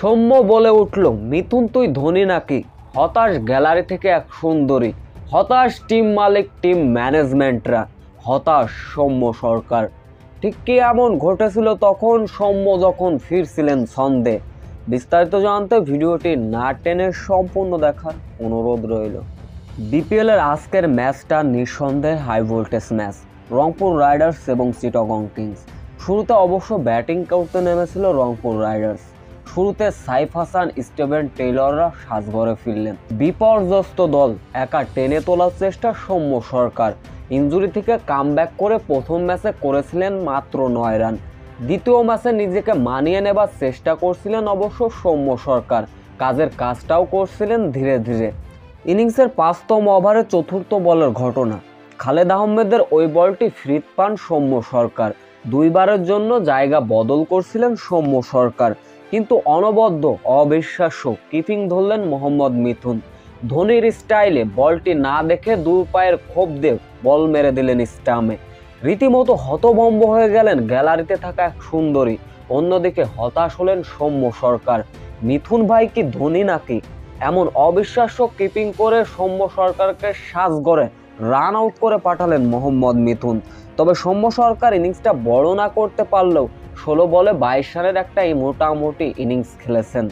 সৌম্য বলে উঠল, মিথুন তুই ধোনি নাকি? হতাশ গ্যালারি থেকে এক সুন্দরী, হতাশ টিম মালিক, টিম ম্যানেজমেন্টরা, হতাশ সৌম্য সরকার। ঠিক কি এমন ঘটেছিল তখন সৌম্য যখন ফিরছিলেন ছন্দে? বিস্তারিত জানতে ভিডিওটি না টেনে সম্পূর্ণ দেখার অনুরোধ রইল। বিপিএল এর আজকের ম্যাচটা নিঃসন্দেহে high voltage match, Rangpur riders এবং চিটাগং কিংস। শুরুতে অবশ্য ব্যাটিং করতে নেমেছিল রংপুর রাইডার্স। শুরুতে সাইফ হাসান, স্টিভেন টেইলররা সাজঘরে ফিরলেন। বিপর্যস্ত দল একা টেনে তোলার চেষ্টা সৌম্য সরকার। ইনজুরি থেকে কামব্যাক করে প্রথম ম্যাচে করেছিলেন মাত্র 9 রান। দ্বিতীয় ম্যাচে নিজেকে মানিয়ে নেবার চেষ্টা করছিলেন অবশ্য সৌম্য সরকার। কাজের কাজটাও করছিলেন ধীরে ধীরে। ইনিংসের 5তম ওভারে চতুর্থ বলের ঘটনা, খালেদ আহমেদের ওই বলটি ফ্রিত পান সৌম্য সরকার। দুইবারের জন্য জায়গা বদল করছিলেন সৌম্য সরকার, কিন্তু অনবদ্য অবিশ্বাস্য কিপিং ধরলেন মোহাম্মদ মিথুন। ধোনির স্টাইলে বলটি না দেখে দুই পায়ের খোপ দিয়ে বল মেরে দিলেন স্টাম্পে। রীতিমতো হতভম্ব হয়ে গেলেন গ্যালারিতে থাকা এক সুন্দরী। অন্যদিকে হতাশ হলেন সৌম্য সরকার। মিথুন ভাই কি ধোনি নাকি? এমন অবিশ্বাস্য কিপিং করে সৌম্য সরকারকে সাজঘরে রান আউট করে পাঠালেন মোহাম্মদ মিথুন। তবে সৌম্য সরকার ইনিংসটা বড় না করতে পারলেও 16 বলে 22 রানের একটা মোটামুটি ইনিংস খেলেছেন।